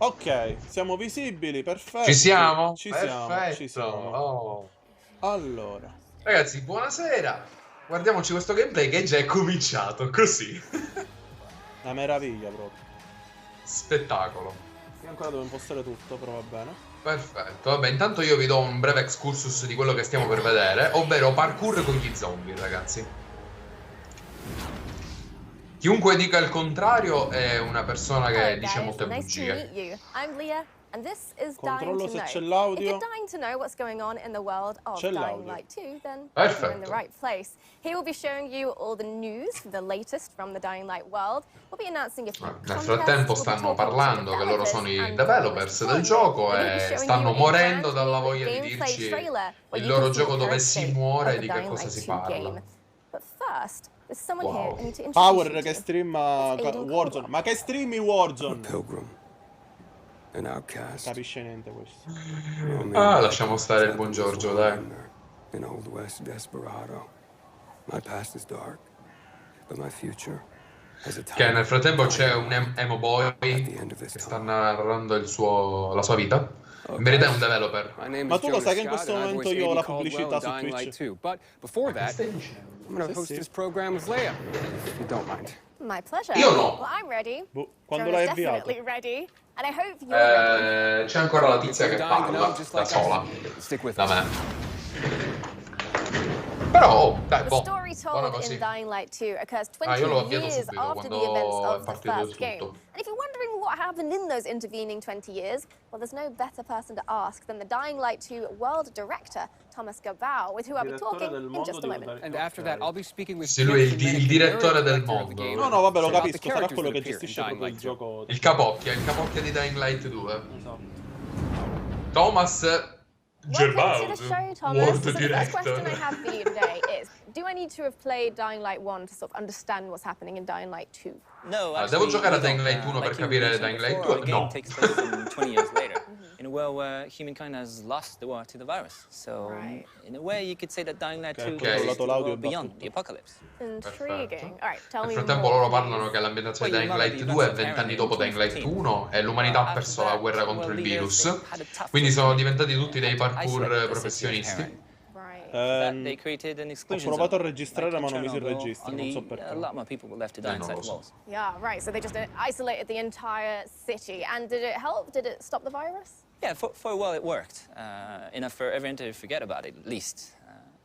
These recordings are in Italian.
Ok, siamo visibili, perfetto. Ci siamo? Ci Perfetto. ci siamo. Oh. Allora. Ragazzi, buonasera. Guardiamoci questo gameplay che già è cominciato, così. Una meraviglia proprio. Spettacolo. Io ancora devo impostare tutto, però va bene. Perfetto. Vabbè, intanto io vi do un breve excursus di quello che stiamo per vedere, ovvero parkour con gli zombie, ragazzi. Chiunque dica il contrario è una persona che dice molte bugie. Controllo se c'è l'audio. C'è l'audio. Perfetto. Nel frattempo stanno parlando che loro sono i developers del gioco e stanno morendo dalla voglia di dirci il loro gioco dove si muore e di che cosa si parla. Wow. Power che streama Warzone. Ma che streami Warzone? Capisce niente questo. Ah, lasciamo stare il buon Giorgio, dai. Che nel frattempo c'è un emo boy che sta narrando la sua vita. In verità è un developer. Ma tu lo sai che in questo momento io ho la pubblicità su Twitch? Che stai dicendo? Io no. Quando l'hai avviato? C'è ancora la tizia che parla da sola. Da me. Però, dai, boh, buona così. Ah, io l'ho avviato subito quando è partito il tutto. And if you're wondering what happened in those intervening 20 years, well, there's no better person to ask than the Dying Light 2 world director, Thomas Gabao, with who I'll be talking in just a moment. And after that, I'll be speaking with Sì, lui è il direttore del mondo. No, vabbè, lo capisco, sarà quello che gestisce proprio il gioco. Il capocchia di Dying Light 2. Esatto. Thomas Welcome to the show, Thomas. World So the first question I Director. have for you today is, do I need to have played Dying Light 1 to sort of understand what's happening in Dying Light 2? No, devo giocare a Dying Light 1 per capire Dying Light 2? The game takes place 20 years later, in a world where humankind has lost the war to the virus. So, in a way, you could say that Dying Light 2 is the world beyond the apocalypse. Intriguing. All right, tell me Nel frattempo more, loro please. parlano che l'ambientazione di Dying Light 2 è 20 anni dopo Dying Light 1 e l'umanità ha perso la guerra contro il virus. Quindi sono diventati tutti dei parkour professionisti. Ho provato a registrare ma non mi si registra, non so perché. Yeah, right. So they just isolated the entire city. And did it help? Did it stop the virus? Yeah, for a while it worked. Enough for everyone to forget about it, at least.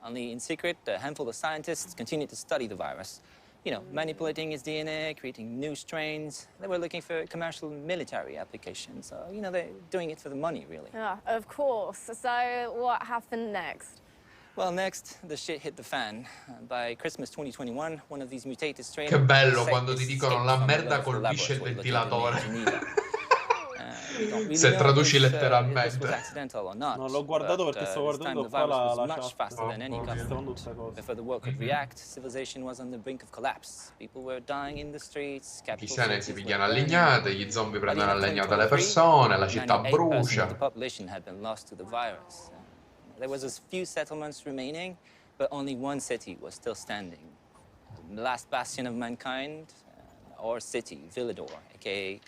Only in secret, a handful of scientists continued to study the virus. You know, manipulating its DNA, creating new strains. They were looking for commercial military applications. So, you know, they're doing it for the money, really. Yeah, of course. So what happened next? Well, next, the shit hit the fan. By Christmas 2021, one of these mutated strains... Che bello quando ti dicono la merda colpisce il ventilatore. Se traduci letteralmente. Non l'ho guardato perché sto guardando qua la chat. Before the world could react, civilization was on the brink of collapse. People were dying in the streets. I cristiani si pigliano a legnate, gli zombie prendono a legnate le persone, la città brucia. The population had been lost to the virus. There was a few settlements remaining, but only one city was still standing. The last bastion of mankind, our city, Villador, aka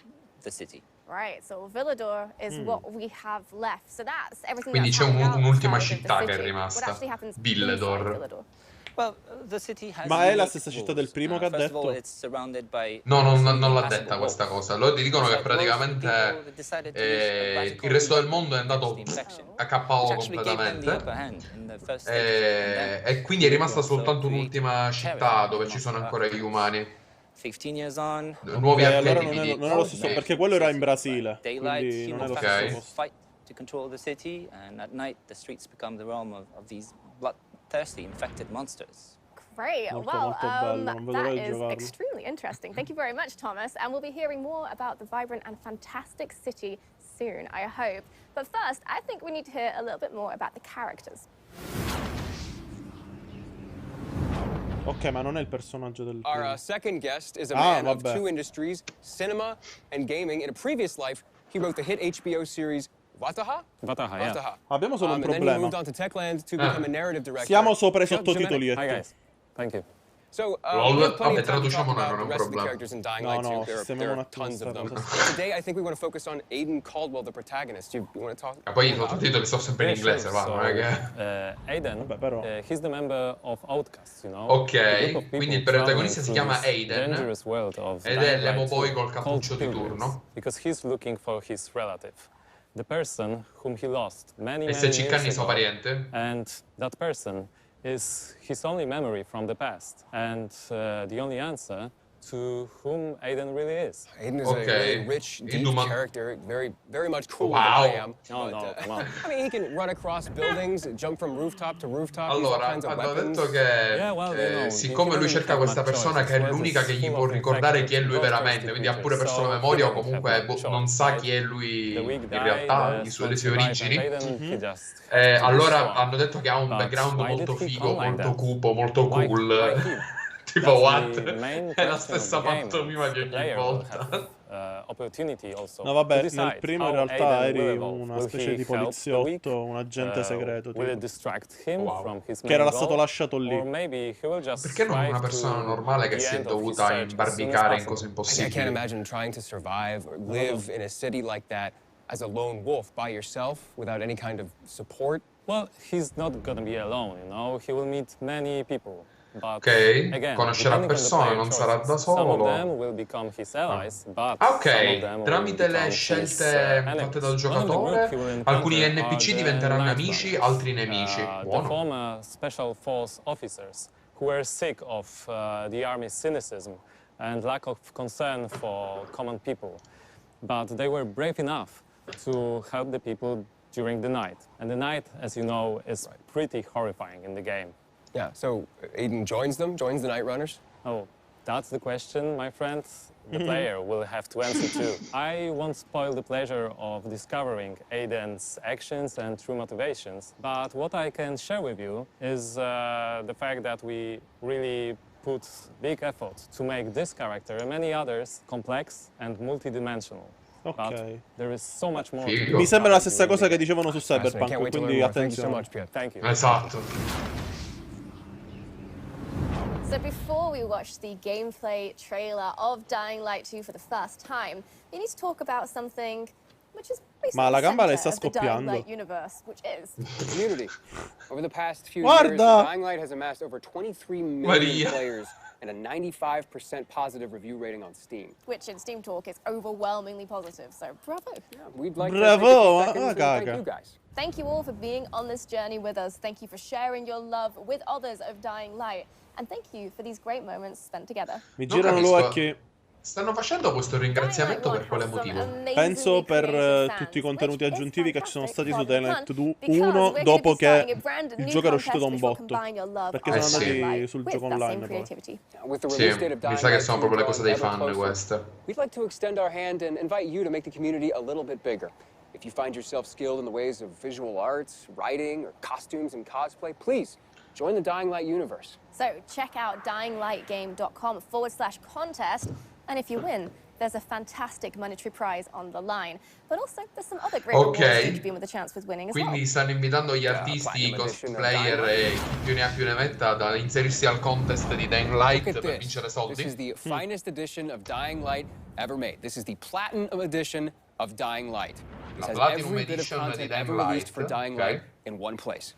the city. Right, so Villador is what we have left. So that's everything. Quindi c'è un'ultima città che è rimasta, Villador. Villador. Well, the city has Ma è la stessa città del primo che ha detto? No, non l'ha detta questa cosa. Loro ti dicono che praticamente il resto del mondo è andato a KO completamente e quindi è rimasta soltanto un'ultima città dove ci sono ancora gli umani. 15 years on. Nuovi allora archetipi non è lo stesso, perché quello era in Brasile, quindi non è lo stesso posto. Fight to control the city, and at night the streets become the realm of these bloodthirsty, infected monsters. Great. Molto, Well, molto bello, non vedo that l'ora di is giocarlo. extremely interesting. Thank you very much, Thomas. And we'll be hearing more about the vibrant and fantastic city soon, I hope. But first, I think we need to hear a little bit more about the characters. Ok, ma non è il personaggio del Our primo. second guest is a man of vabbè. two industries, cinema and gaming. In a previous life, he wrote the hit HBO series Vataha? Vataha, yeah. Vataha. Abbiamo solo un And then he problema. moved on to Techland to become a narrative director. Siamo sopra i Chuck, sottotitoli. Hi guys. Thank you. So, Lol. we have plenty Vabbè, of time to talk traduciamo noi, about non the è un rest of the problema. characters in Dying No, Light no, 2. There sistemiamo un are attimo tons of sta them. cosa. But today, I think we want to focus on Aiden Caldwell, the protagonist. You want to talk E poi i about him? sottotitoli sto sempre in inglese, va, non è che... Aiden, Vabbè, però. he's the member of Outcasts, you know? Ok, The group of people quindi il traveling protagonista si through chiama this Aiden dangerous world of ed è Dying Light l'emopoi 2 col cappuccio called di Pilgrims, turno. because he's looking for his relative, the person whom he lost many, E many se Ciccanni years suo ago. pariente? And that person is his only memory from the past, and the only answer to whom Aiden really is. Aiden is Okay. a really rich, deep Induma- character, very much cooler Wow. than I am. No, no, come on. I mean, he can run across buildings, jump from rooftop to rooftop, use all Allora, kinds of hanno weapons. detto che Yeah, well, you know, siccome you lui can cerca only questa have persona choices. che è This l'unica is che gli full può of ricordare chi è lui infected, veramente, quindi ha pure bloodthirsty perso la creatures, memoria o so he comunque didn't have non much sa choice, chi è right? lui The weak in die, realtà, the le strong sue survive, origini. and Aiden, he just has to E be allora strong. hanno detto che ha un But background why molto did he figo, come like molto that? cupo, molto Why cool. him? Tipo, That's what? the main È la question of stessa the game. pantomima di The ogni player will volta. have, opportunity also No, to vabbè, decide nel primo in how realtà Aiden will eri evolve. una Will specie he di help the weak? poliziotto, un agente segreto, Will it tipo. distract him Wow. from his Che era main stato goal? lasciato lì. Or maybe he will just Perché non una strive persona to normale che the si è end of his dovuta search as soon as imbarbicare in possible? cose I can't impossibili? imagine trying to survive or live in a city like that as a lone wolf by yourself without any kind of support. Well, he's not gonna be alone, you know. He will meet many people. But Ok, again, conoscerà depending on the persone, player non sarà da choices, some of solo. them will become his allies, but Ah, some of ok, them will tramite become le his, scelte enemies. fatte dal One of the group giocatore, he will alcuni encounter NPC are the diventeranno Night amici, Runners, altri nemici. the Buono. former special force officers who were sick of the army's cynicism and lack of concern for common people. But they were brave enough to help the people during the night. And the night, as you know, is pretty horrifying in the game. Yeah, so Aiden joins them, joins the Night Runners. Oh, that's the question, my friend. The player will have to answer too. I won't spoil the pleasure of discovering Aiden's actions and true motivations, but what I can share with you is the fact that we really put big effort to make this character and many others complex and multidimensional. Ok. But there is so much more. Figo. Mi sembra la stessa cosa che dicevano su Fascinating. Can't Cyberpunk, wait to learn quindi more. Thank you so attenzione. much, Pierre. Thank you. Esatto. So before we watch the gameplay trailer of Dying Light 2 for the first time, we need to talk about something which is basically Ma la gamba le the sta center of the Dying scoppiando. Light universe, which is The community. Over the past few Guarda! years, Dying Light has amassed over 23 million Maria. players and a 95% positive review rating on Steam. which in Steam Talk is overwhelmingly positive. So bravo. Yeah, we'd like Bravo, to take a few seconds and gaga. thank you guys. Thank you all for being on this journey with us. Thank you for sharing your love with others of Dying Light. And thank you for these great moments spent together. Mi Non girano gli capisco. occhi. Stanno facendo questo ringraziamento per quale motivo? Penso per tutti i contenuti aggiuntivi che ci sono stati su Dying Light 1 dopo che il gioco era uscito da un botto. Perché sono andati sul gioco online poi. With the Sì, release date of mi Dying sa che Light sono 2 proprio le cose dei drawing fan ever closer, queste. we'd like to extend our hand and invite you to make the community a little bit bigger. If you find yourself skilled in the ways of visual arts, writing, or costumes and cosplay, please join the Dying Light universe. So check out dyinglightgame.com/contest. And if you win, there's a fantastic monetary prize on the line. But also, there's some other great Ok. rewards for each being with a chance with winning as well. Quindi stanno invitando gli artisti, Platinum Edition cosplayer of e chi più ne ha più ne metta ad inserirsi al contest di Dying Light Look at per this. vincere This is soldi. the finest edition of Dying Light ever made. This is the Platinum Edition of Dying Light. This La has Platinum every bit of Edition di content Dying ever released for Light, Dying ok. Light in one place.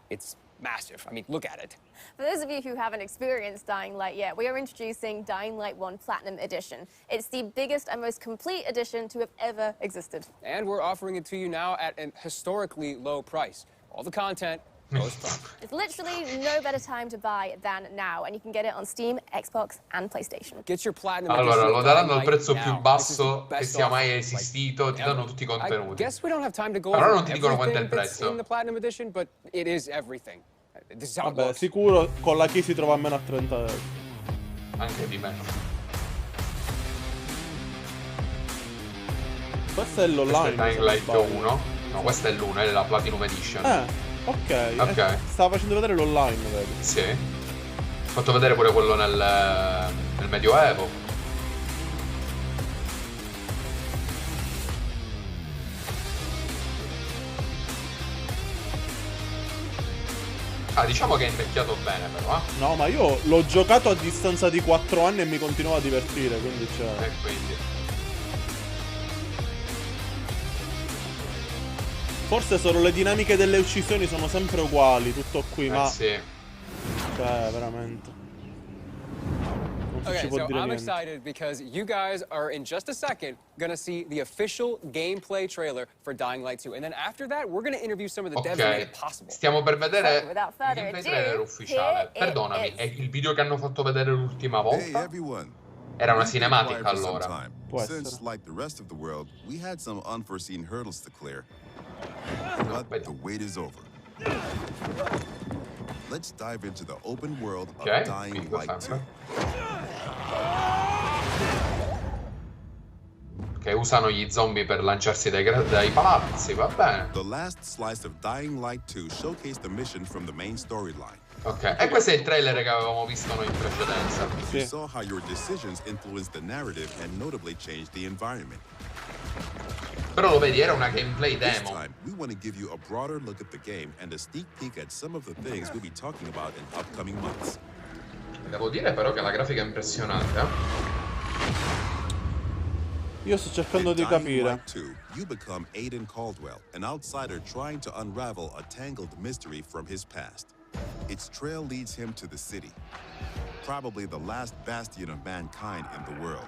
It's massive. I mean, look at it. For those of you who haven't experienced Dying Light yet, we are introducing Dying Light 1 Platinum Edition. It's the biggest and most complete edition to have ever existed. And we're offering it to you now at an historically low price. All the content goes front. There's literally no better time to buy than now, and you can get it on Steam, Xbox, and PlayStation. Get your Platinum Allora, Edition lo of daranno Dying al prezzo Light più now. basso This is the che best sia mai offer, esistito, ti ever. danno tutti i I contenuti. guess we don't have time to go Però over non ti dicono quanto è il everything that's prezzo. in the Platinum Edition, but it is everything. This is how it Vabbè, looks. sicuro con la key si trova almeno a 30 euro. Anche di meno. Questo è Questo è l'online. Dying Light 1. No, questa è l'1, è la Platinum Edition. Ok. Ok. Stava facendo vedere l'online, vedi. Sì. Ho fatto vedere pure quello nel Medioevo. Ah, diciamo che è invecchiato bene però, No, ma io l'ho giocato a distanza di 4 anni e mi continuo a divertire, quindi c'è... E quindi... Forse solo le dinamiche delle uccisioni sono sempre uguali, tutto qui, ma... sì. Cioè, veramente... Okay, so I'm excited because you guys are in just a second gonna see the official gameplay trailer for Dying Light 2, and then after that we're gonna interview some of the devs that made it possible. Stiamo per vedere il gameplay trailer ufficiale. Perdonami, è il video che hanno fatto vedere l'ultima volta? Era una cinematica allora. Può essere. Since, like the rest of the world, we had some unforeseen hurdles to clear. But the wait is over. Let's dive into the open world of Dying Light 2. Che usano gli zombie per lanciarsi dai palazzi, va bene. The last slice of Dying Light 2 showcased the mission from the main storyline. Ok, e questo è il trailer che avevamo visto noi in precedenza. You saw how your decisions influenced the narrative and notably changed the environment. Però lo vedi, era una gameplay This demo. time, we want to give you a broader look at the game and a sneak peek at some of the things we'll be talking about in upcoming months. Devo dire però che la grafica è impressionante, Io sto cercando di capire. You become Aiden Caldwell, an outsider trying to unravel a tangled mystery from his past. Its trail leads him to the city, probably the last bastion of mankind in the world.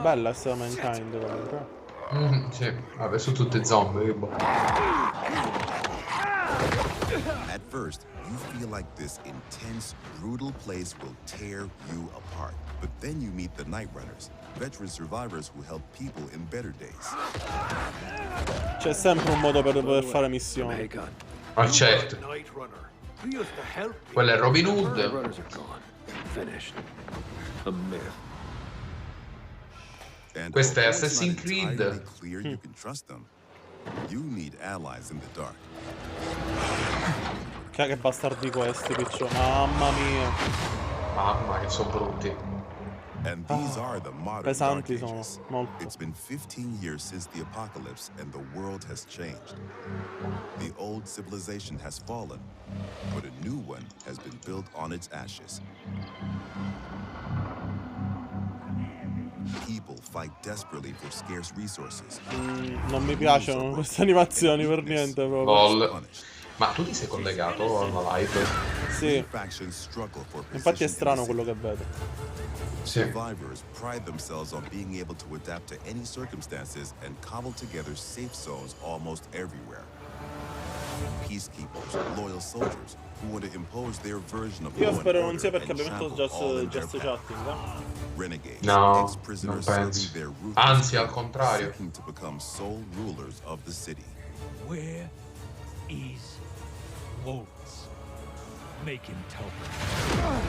Bella questa Mankind comunque. Sì, vabbè, su tutti zombie. At first, you feel like this intense, brutal place will tear you apart. But then you meet the Night Runners, veteran survivors who help people in better days. C'è sempre un modo per poter fare missioni. Ma certo. Quello è Robin Hood. Questo è Assassin's Creed. You can trust them. You need allies in the dark. Che bastardi questi, piccio. Mamma mia. Mamma che sono brutti. And these are the modern Pesanti Dark sono, Ages. molto. It's been 15 years since the apocalypse and the world has changed. The old civilization has fallen, but a new one has been built on its ashes. People fight desperately for scarce resources. Non mi piacciono queste animazioni per niente proprio. Lol. Ma tu ti sei collegato alla live? Sì. Infatti è strano quello che vedo. Survivors pride themselves on being able to adapt to any circumstances and cobble together safe zones almost everywhere. Peacekeepers, loyal soldiers who want to impose their version of law and spero non order sia perché and abbiamo trample all in just their chatting, path. Renegades, No, ex-prisoners non serving penso. their ruthless Anzi, al will, contrario. seeking to become sole rulers of the city. Where is Wolves? Make him tell them.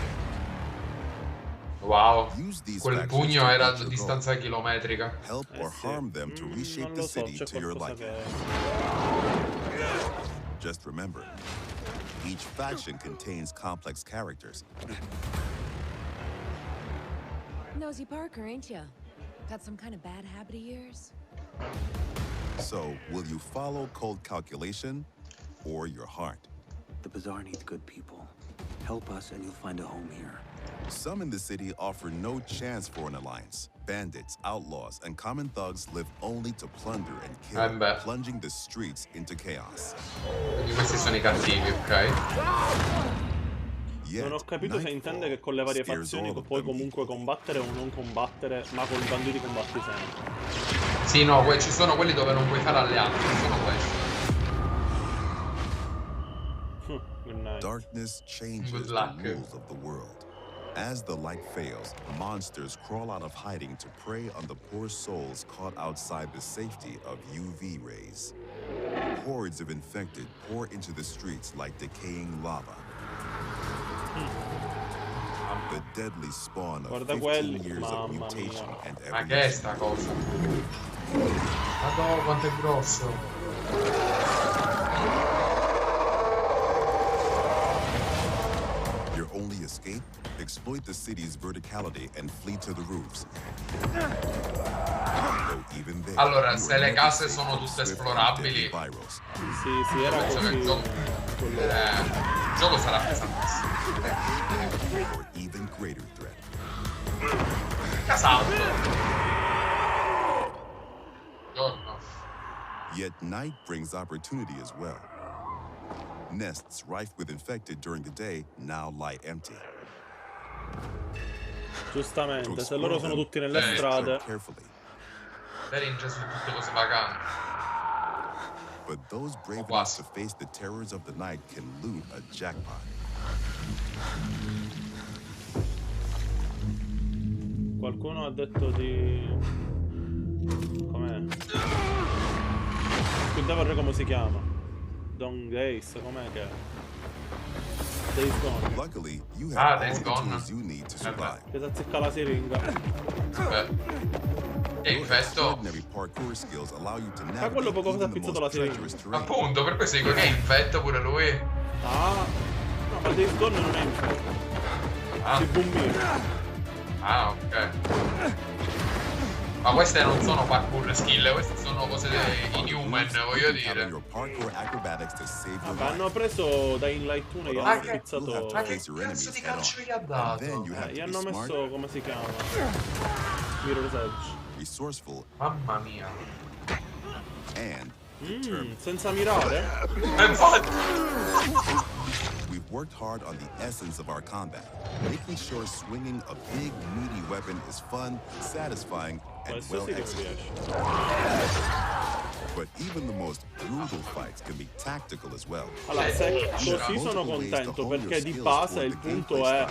Wow, Use these quel factions pugno to era a reach your distanza goal. chilometrica. Help or harm them to reshape Non the lo so, city c'è to your qualcosa liking. che... Just remember, each faction contains complex characters. Nosy Parker, ain't ya? Got some kind of bad habit of yours? So, will you follow cold calculation or your heart? The Bazaar needs good people. Help us and you'll find a home here. Some in the city offer no chance for an alliance. Bandits, outlaws, and common thugs live only to plunder and kill, plunging the streets into chaos. Quindi questi sono i cattivi, ok? Non ho capito se intende che con le varie fazioni puoi comunque combattere o non combattere, ma con i banditi combatti sempre. Sì, no, ci sono quelli dove non puoi fare alleanze, sono questi. Darkness changes the rules of the world. As the light fails, monsters crawl out of hiding to prey on the poor souls caught outside the safety of UV rays. Hordes of infected pour into the streets like decaying lava. The deadly spawn of 15 years of mutation and evolution. Ma che è sta cosa? Madonna, quanto è grosso! Your only escape? Exploit the city's verticality and flee to the roofs. Allora, se le case sono tutte esplorabili, sì, era così. quello. Il gioco sarà pesantissimo. Or even greater threat. Casaldo. Giorno. Yet night brings opportunity as well. Nests rife with infected during the day now lie empty. Giustamente, se loro sono tutti nelle strade. Daringe su tutte cose vaganti. But those brave enough to face the terrors of the night can loot a jackpot. Qualcuno ha detto di... Com'è? Scusate come si chiama? Don Grace, com'è che è? Days Gone. Luckily, you have all Days the Gone. tools you need to survive. Che si azzecca la siringa. E infetto. Parkour skills allow you to Ma quello poco cosa ha pizzato la siringa. Appunto, per questo dico che è infetto pure lui. Ah, no, ma Days Gone non è infetto. Si bombina. Ah, ok. Ma queste non sono parkour skill, queste sono cose inhuman, voglio dire. Ma hanno preso Dying Light 1 e gli hanno pizzato... Ma che cazzo di calcio gli ha dato? Gli hanno messo, come si chiama? Mirror's Edge. Resourceful. Mamma mia. Senza mirare? We've worked hard on the essence of our combat, making sure swinging a big, meaty weapon is fun, satisfying, and well executed. But even the most brutal fights can be tactical as well. Allora, se così sono contento, perché di base il punto è...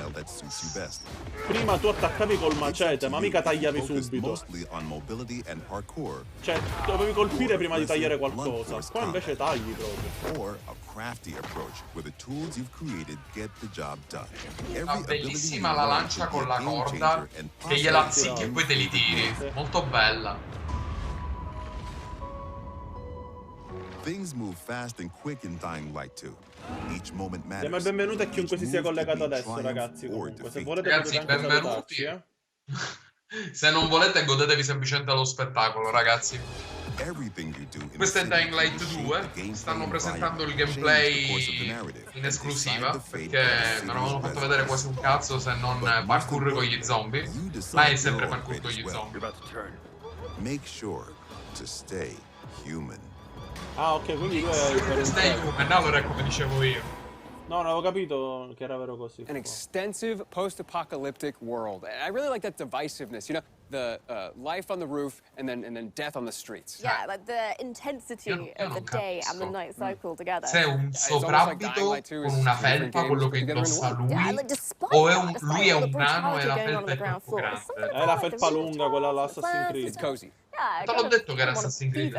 Prima tu attaccavi col macete, ma mica tagliavi subito. Cioè, dovevi colpire prima di tagliare qualcosa. Qua invece tagli proprio. Crafty approach where the tools you've created get the job done. Bellissima la lancia con la corda che gliela azzicchi e poi te li tiri. Molto bella. Things move fast and quick in Dying Light 2. Each moment matters. Diamo il benvenuto a chiunque si sia collegato adesso, ragazzi. Comunque, se volete ragazzi, potete anche benvenuti. salutarci, Se non volete, godetevi semplicemente lo spettacolo, ragazzi. Questo è Dying Light 2, stanno presentando il gameplay in esclusiva perché non avevano fatto vedere quasi un cazzo se non parkour con gli zombie, ma è sempre parkour con gli zombie. Make sure to stay human. Ah, ok, quindi lui è per Stay human, allora è come dicevo io. No, non avevo capito che era vero così. An extensive post-apocalyptic world. I really like that divisiveness, you know, the life on the roof and then death on the streets. Yeah, like the intensity of the day and the night cycle together. Se è un soprabito con una felpa, quello che indossa lui, o è lui è un nano e la felpa è troppo grande. È la felpa lunga, quella all'Assassin's Creed. It's cozy. Yeah, te l'ho detto che era Assassin's Creed.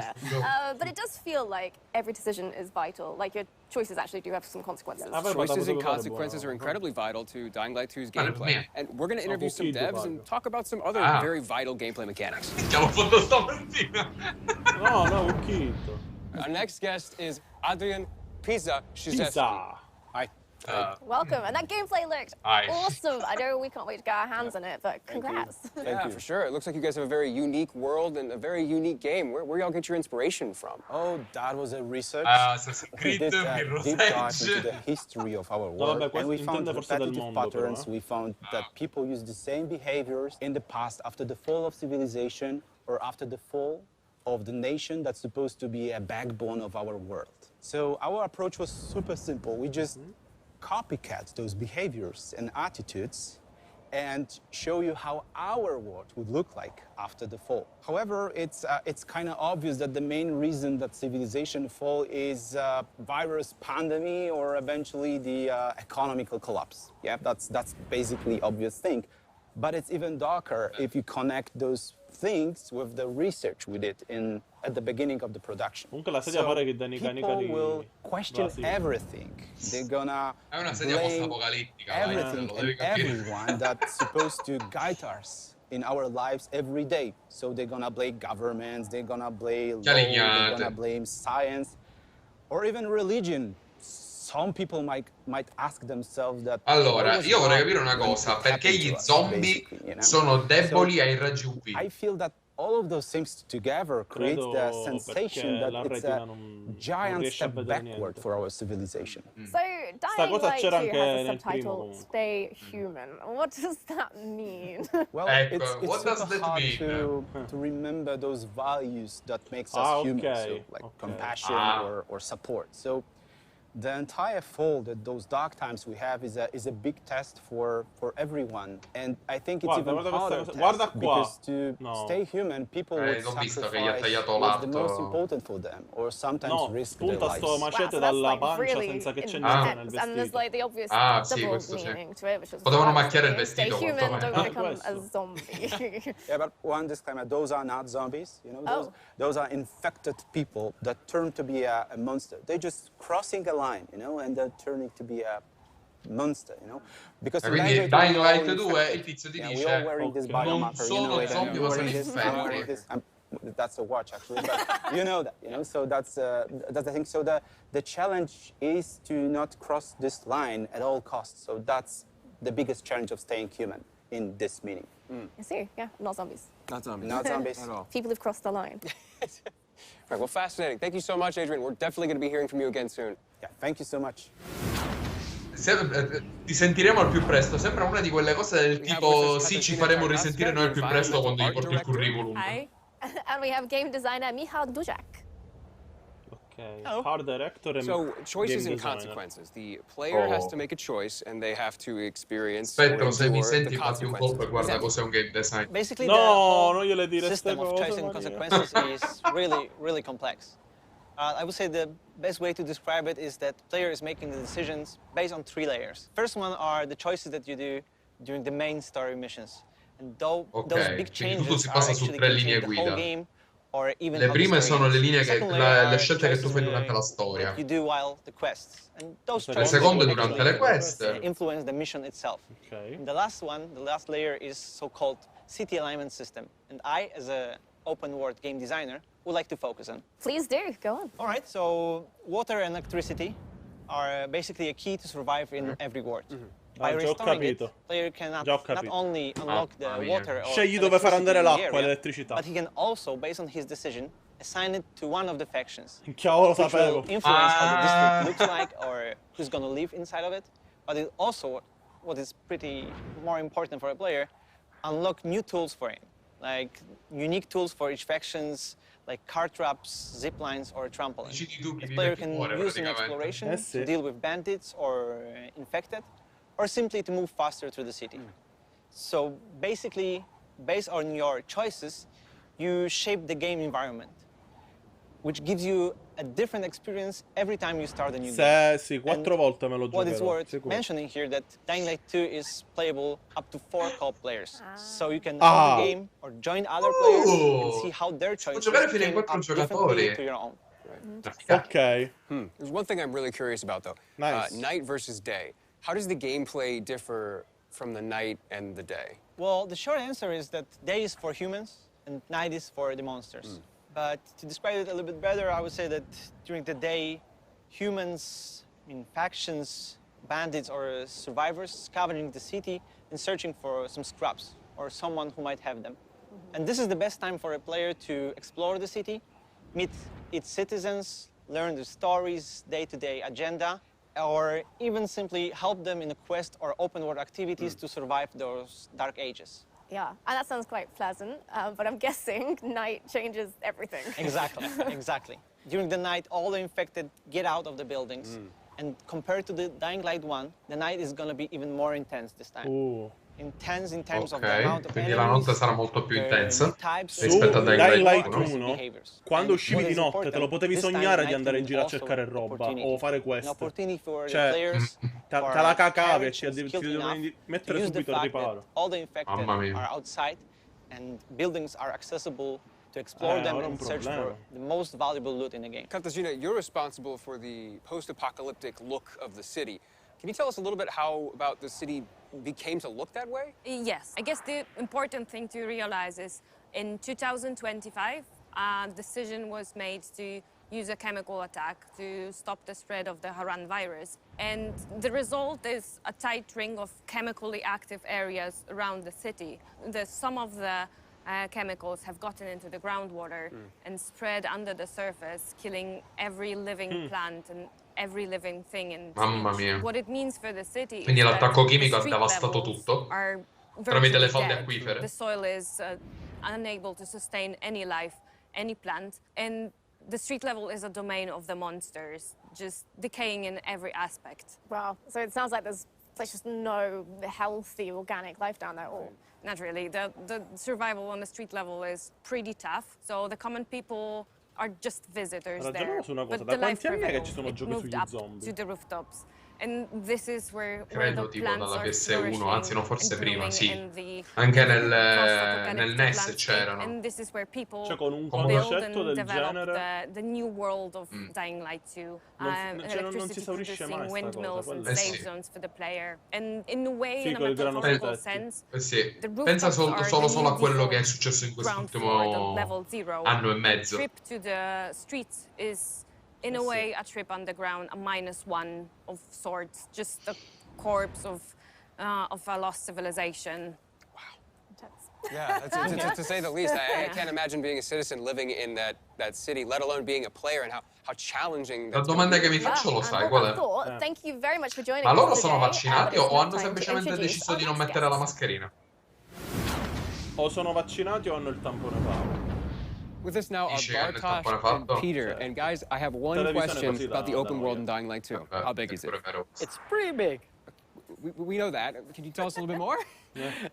But it does feel like every decision is vital. Like your choices actually do have some consequences. Choices and consequences are incredibly vital to Dying Light 2's gameplay. And we're going to interview some devs and talk about some other very vital gameplay mechanics. No, un chitto. Our next guest is Adrian Pisa. Hi. Welcome, and that gameplay looked awesome. I know we can't wait to get our hands on it, but congrats. Thank you. For sure. It looks like you guys have a very unique world and a very unique game. Where y'all get your inspiration from? Oh, that was a research. We did a deep dive into the history of our world, and we found repetitive patterns. We found that people use the same behaviors in the past after the fall of civilization or after the fall of the nation that's supposed to be a backbone of our world. So our approach was super simple. We just copycat those behaviors and attitudes and show you how our world would look like after the fall. However, it's kind of obvious that the main reason that civilization fall is virus pandemic or eventually the economical collapse. Yeah, that's basically obvious thing. But it's even darker if you connect those things with the research we did at the beginning of the production. So people will question everything. They're gonna blame everything and everyone that's supposed to guide us in our lives every day. So they're gonna blame governments, they're gonna blame law, they're gonna blame science, or even religion. Some people might ask themselves that. Allora, io vorrei capire una cosa, perché gli zombie sono deboli ai raggi UV? I feel that all of those things together create the sensation that it's a giant step backward for our civilization. So, Dying Light 2 has a subtitle, Stay Human. What does that mean? Well, it's super hard to remember those values that makes us human, so like compassion or support. So the entire fall that those dark times we have is a big test for everyone, and I think it's even harder test because to stay human, people would sacrifice what's the most important for them, or sometimes risk their lives. Sto macete dalla pancia senza che c'è niente nel And there's vestito. like the obvious double meaning to it, which is potevano macchiare il vestito. stay human, don't become a zombie. Yeah, but one disclaimer: those are not zombies. You know, those are infected people that turn to be a monster. They're just crossing a line, you know, and they're turning to be a monster, you know. Because quindi Dying Light 2 il tizio ti we're dice all wearing this biomarker, sono zombie ma sono infetti. That's a watch, actually, but you know that, you know. So that's the thing. So the challenge is to not cross this line at all costs. So that's the biggest challenge of staying human in this meaning. I see, yeah, not zombies. Not zombies. Not zombies. At all. People who've crossed the line. Right, well, fascinating. Thank you so much, Adrian. We're definitely going to be hearing from you again soon. Yeah, thank you so much. Ti sentiremo al più presto. Sembra una di quelle cose del tipo sì, ci faremo risentire noi al più presto quando gli porto il curriculum. And we have game designer Michal Duzak. Okay. Art director and So, choices and consequences. The player has to make a choice and they have to experience Aspetta, se mi senti the fatti un colpo e guarda cos'è un game design. Basically, non gliele dire system of choice and consequences is really, really complex. I would say the best way to describe it is that player is making the decisions based on 3 layers. First one are the choices that you do during the main story missions. And those big changes are actually contained the whole game. Le prime sono le linee le scelte che tu fai durante la storia. Le seconde durante le quest. Influence the mission itself. And the last one, the last layer, is so-called city alignment system. And I, as an open-world game designer, would like to focus on. Please do, go on. All right, so water and electricity are basically a key to survive in every world. By restoring it, player cannot not only unlock the water or scegli dove far andare l'acqua e l'elettricità. but he can also, based on his decision, assign it to one of the factions. Cavolo, which sapevo. will influence how the district looks like or who's going to live inside of it. But it also, what is pretty more important for a player, unlock new tools for him, like unique tools for each factions, like car traps, zip lines, or trampolines. The player can use in exploration to deal with bandits or infected, or simply to move faster through the city. So basically, based on your choices, you shape the game environment, which gives you a different experience every time you start a new game. Sì, 4 volte me lo giocherò. What is worth mentioning here that Dying Light 2 is playable up to 4 co-op players. So you can own the game or join other players and see how their choices came up differently to your own. Ok. There's one thing I'm really curious about, though. Night versus day. How does the gameplay differ from the night and the day? Well, the short answer is that day is for humans and night is for the monsters. But to describe it a little bit better, I would say that during the day, humans, factions, bandits, or survivors scavenging the city and searching for some scraps or someone who might have them. And this is the best time for a player to explore the city, meet its citizens, learn the stories, day-to-day agenda, or even simply help them in a quest or open-world activities to survive those dark ages. Yeah, and that sounds quite pleasant, but I'm guessing night changes everything. Exactly, exactly. During the night, all the infected get out of the buildings, and compared to the Dying Light 1, the night is going to be even more intense this time. Intense in terms of the amount of quindi la notte sarà molto più intensa Su Dying Light 1, quando uscivi di notte te lo potevi sognare di andare in giro a cercare roba o fare quest. Cioè, te la cacavi e ti devi mettere subito al riparo. All the infected are outside and buildings are accessible to explore them and search for the most valuable loot in the game. Katarzyna, you're responsible for the post-apocalyptic look of the city. Can you tell us a little bit how about the city became to look that way? Yes. I guess the important thing to realize is in 2025, a decision was made to use a chemical attack to stop the spread of the Harran virus. And the result is a tight ring of chemically active areas around the city. Some of the chemicals have gotten into the groundwater and spread under the surface, killing every living plant and every living thing in Mamma mia. What it means for the city Quindi is l'attacco that chimico ha the devastato street tutto are tramite le virtually falde dead. acquifere. The soil is unable to sustain any life, any plant, and the street level is a domain of the monsters, just decaying in every aspect. Wow, so it sounds like there's just no healthy organic life down there at all. Not really. The survival on the street level is pretty tough, so the common people are just visitors there. But the life prevails. It moved up to the rooftops. And this is where Credo the tipo plants dalla are PS1, anzi no, forse prima, sì. the Anche nel NES c'erano. And this is where people cioè, con un build concetto and del develop genere the new world of Dying Light 2. non si esaurisce mai sta windmills cosa. and save zones for the player. And in a way, Sì, in a col grano metaphorical sui tetti. sense, Sì. the Pensa rooftops solo a quello che è default successo in ground quest'ultimo floor, the level 0. anno e mezzo. The trip to the streets is, in a way, a trip underground, a -1 of sorts, just a corpse of a lost civilization. Yeah, to say the least. I can't imagine being a citizen living in that city, let alone being a player, and how challenging La that's domanda che mi faccio lo sai qual è? Thank you very much for joining Ma loro us sono today. vaccinati o hanno semplicemente introduce deciso our di non next mettere la guest. mascherina? O sono vaccinati o hanno il tampone fatto. With us now are Dici che hanno il Bartosz tampone and fatto? Peter. And guys, I have one Televisione question così about the da open world noi. in Dying Light 2. How big is it? It's pretty big. We know that. Can you tell us a little bit more?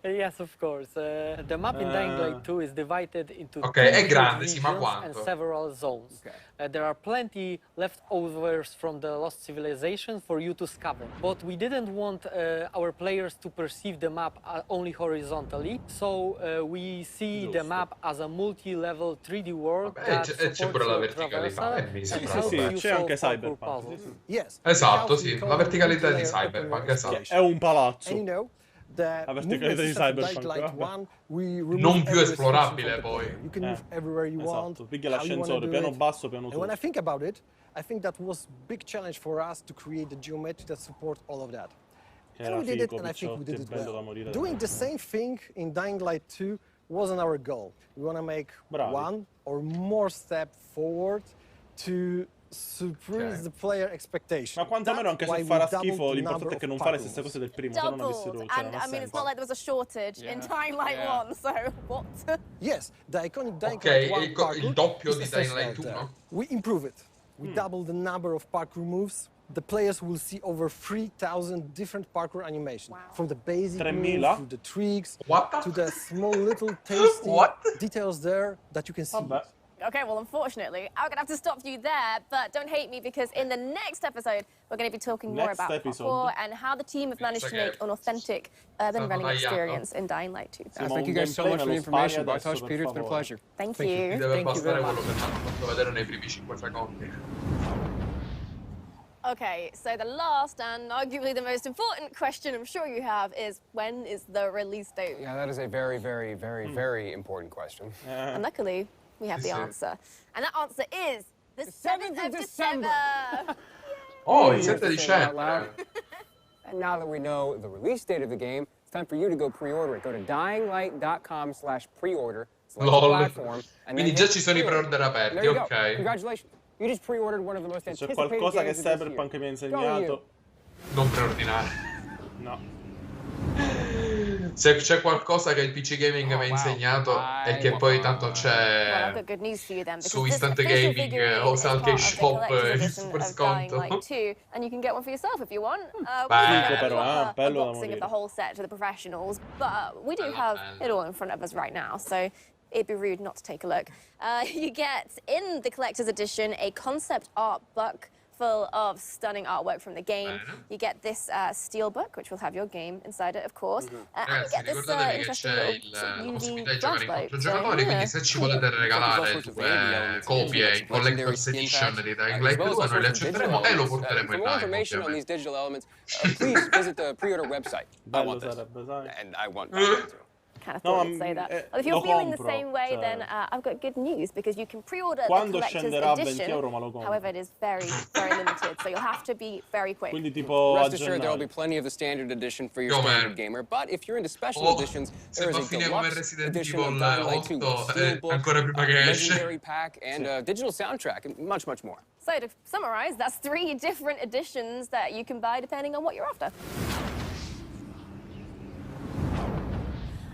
Yes, of course. The map in Dying Light 2 is divided into Ok, two è grande, sì, regions ma and quanto? several zones. There are plenty leftovers from the lost civilization for you to discover. But we didn't want our players to perceive the map only horizontally, so we see the map as a multi-level 3D world that c'è pure la supports your verticalità, traversal mi and sembra. helps Sì, you c'è solve anche parkour Cyberpunk. puzzles. Yes. Esatto, sì, la verticalità di Cyberpunk, esatto. È un palazzo. And you know, the La verticalità di Cyberpunk. Light 1, we remove Non più every esplorabile restriction from the poi. player. You can move everywhere you want. Esatto, piglia how you wanna l'ascensore, do piano it. basso, piano And when I sotto. think about it, I think that was a big challenge for us to create the geometry that support all of that. Era And we did it, figo, and I think we did Picciotti, it bello da well. morire. Doing the same thing in Dying Light 2 wasn't our goal. We want to make one or more step forward to surprise the player expectation. Ma quantomeno anche se farà schifo, l'importante è che non fa le stesse cose del primo, se no non avessero, cioè, And I mean, it's not like there was a shortage in Dying Light 1, so what? Yes, the iconic Dying Light 1 parkour il doppio is di Dying essential Light there. 1. We improve it. We double the number of parkour moves. The players will see over 3,000 different parkour animations, from the basic moves to the tricks to the small little tasty details there that you can see. Okay, well, unfortunately, I'm going to have to stop you there, but don't hate me because in the next episode, we're going to be talking more about parkour and how the team have managed to make an authentic urban running experience in Dying Light 2. Thank you guys so much for the information. Bartosz, Peter, it's been a pleasure. Thank you. Deve bastare quello che ti hanno fatto vedere nei primi 5 secondi. Okay, so the last and arguably the most important question I'm sure you have is, when is the release date? Yeah, that is a very, very, very, very important question. And luckily, we have the answer. And that answer is the 7th of December! Oh, il 7 dicembre! And now that we know the release date of the game, it's time for you to go pre-order it. Go to dyinglight.com/preorder, select the platform, and Quindi già ci sono i pre-order aperti, ok. Congratulations. You just pre-ordered one of the most C'è anticipated qualcosa che games of this Cyberpunk mi ha year. insegnato. Non preordinare. No. Se c'è qualcosa che il PC Gaming mi ha insegnato è che poi tanto c'è su Instant Gaming o su anche shop il super sconto. And you can get one for yourself if you want. Figo però, bello da unboxing of morire. the whole set to the professionals, but we do have it all in front of us right now, so it'd be rude not to take a look. You get, in the collector's edition, a concept art book full of stunning artwork from the game. You get this steel book, which will have your game inside it, of course. And you Ragazzi, get this ricordatevi che interesting c'è little possibilità di UV giocare in flashlight. quattro giocatori, quindi se ci volete regalare due copie in Collector's Edition di Dying Light 2, noi le accetteremo e lo porteremo in For more live, information on these ovviamente. digital elements, please visit the pre-order website. Bello sarebbe, sai. And I want that too. kind of thought I'd say that. Well, if you're feeling the same way, then I've got good news, because you can pre-order the collector's edition. However, it is very, very limited, so you'll have to be very quick. Quindi tipo Rest assured, there will be plenty of the standard edition for your standard gamer, but if you're into special editions, there is a deluxe edition of Dying Light 2 with steelbook, legendary pack, and a digital soundtrack, and much, much more. So to summarize, that's 3 different editions that you can buy depending on what you're after.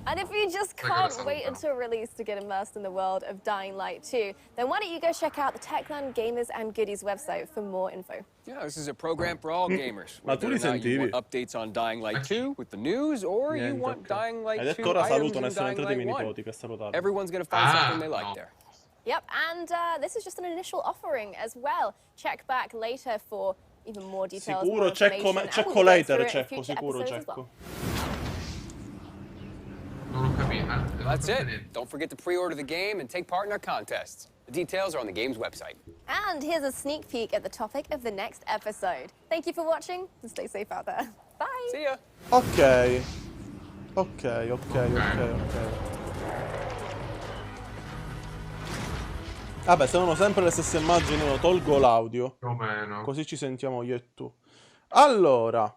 And if you just can't wait until release to get immersed in the world of Dying Light 2, then why don't you go check out the Techland Gamers and Goodies website for more info. Yeah, this is a program for all gamers. Whether or not you want updates on Dying Light 2 with the news, or you want Dying Light 2 items in Dying Light 1. Everyone's going to find something they like there. Yep, and this is just an initial offering as well. Check back later for even more details. Sicuro, checco later, checco, sicuro, checco. That's it. Don't forget to pre-order the game and take part in our contests. The details are on the game's website. And here's a sneak peek at the topic of the next episode. Thank you for watching, and stay safe out there. Bye! See ya! Ok. Vabbè, sono sempre le stesse immagini, io tolgo l'audio. Più o meno. Così ci sentiamo io e tu. Allora.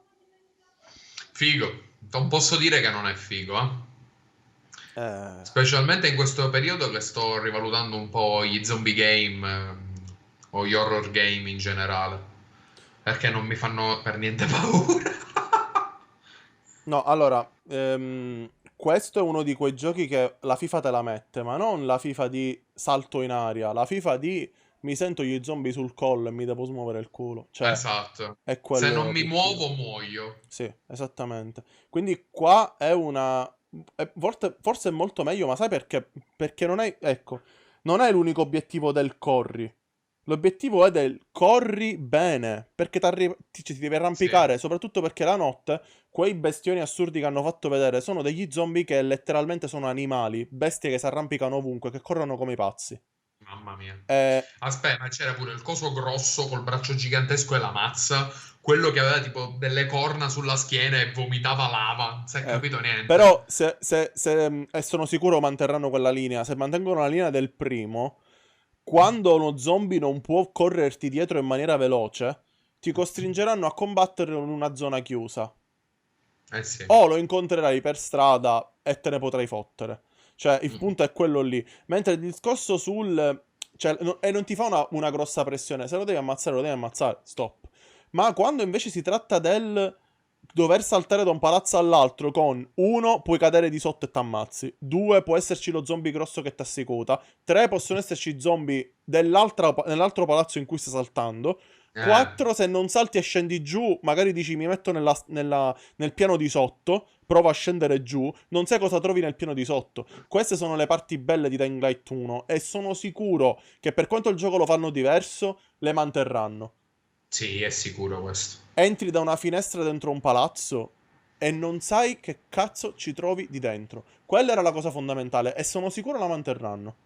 Figo. Non posso dire che non è figo, Specialmente in questo periodo che sto rivalutando un po' gli zombie game o gli horror game in generale. Perché non mi fanno per niente paura. No, allora, questo è uno di quei giochi che la FIFA te la mette, ma non la FIFA di salto in aria, la FIFA di mi sento gli zombie sul collo e mi devo smuovere il culo. Cioè, esatto. È se non mi muovo, muoio. Sì, esattamente. Quindi qua è una... Forse è molto meglio, ma sai perché? Perché non è... Ecco, non è l'unico obiettivo del corri. L'obiettivo è del corri bene, perché ti devi arrampicare, soprattutto perché la notte quei bestioni assurdi che hanno fatto vedere sono degli zombie che letteralmente sono animali, bestie che si arrampicano ovunque, che corrono come i pazzi. Mamma mia. Aspetta, ma c'era pure il coso grosso col braccio gigantesco e la mazza, quello che aveva tipo delle corna sulla schiena e vomitava lava, non si è capito niente. Però e sono sicuro manterranno quella linea, se mantengono la linea del primo... Quando uno zombie non può correrti dietro in maniera veloce, ti costringeranno a combatterlo in una zona chiusa. Sì. O lo incontrerai per strada e te ne potrai fottere. Cioè, il punto è quello lì. Mentre il discorso sul... Cioè, e non ti fa una grossa pressione. Se lo devi ammazzare, stop. Ma quando invece si tratta del... dover saltare da un palazzo all'altro con 1 puoi cadere di sotto e t'ammazzi, 2 può esserci lo zombie grosso che t'assicuta, 3 possono esserci zombie nell'altro palazzo in cui stai saltando, 4 se non salti e scendi giù, magari dici mi metto nel piano di sotto, provo a scendere giù, non sai cosa trovi nel piano di sotto. Queste sono le parti belle di Dying Light 1 e sono sicuro che per quanto il gioco lo fanno diverso, le manterranno. Sì, è sicuro questo. Entri da una finestra dentro un palazzo e non sai che cazzo ci trovi di dentro. Quella era la cosa fondamentale e sono sicuro la manterranno.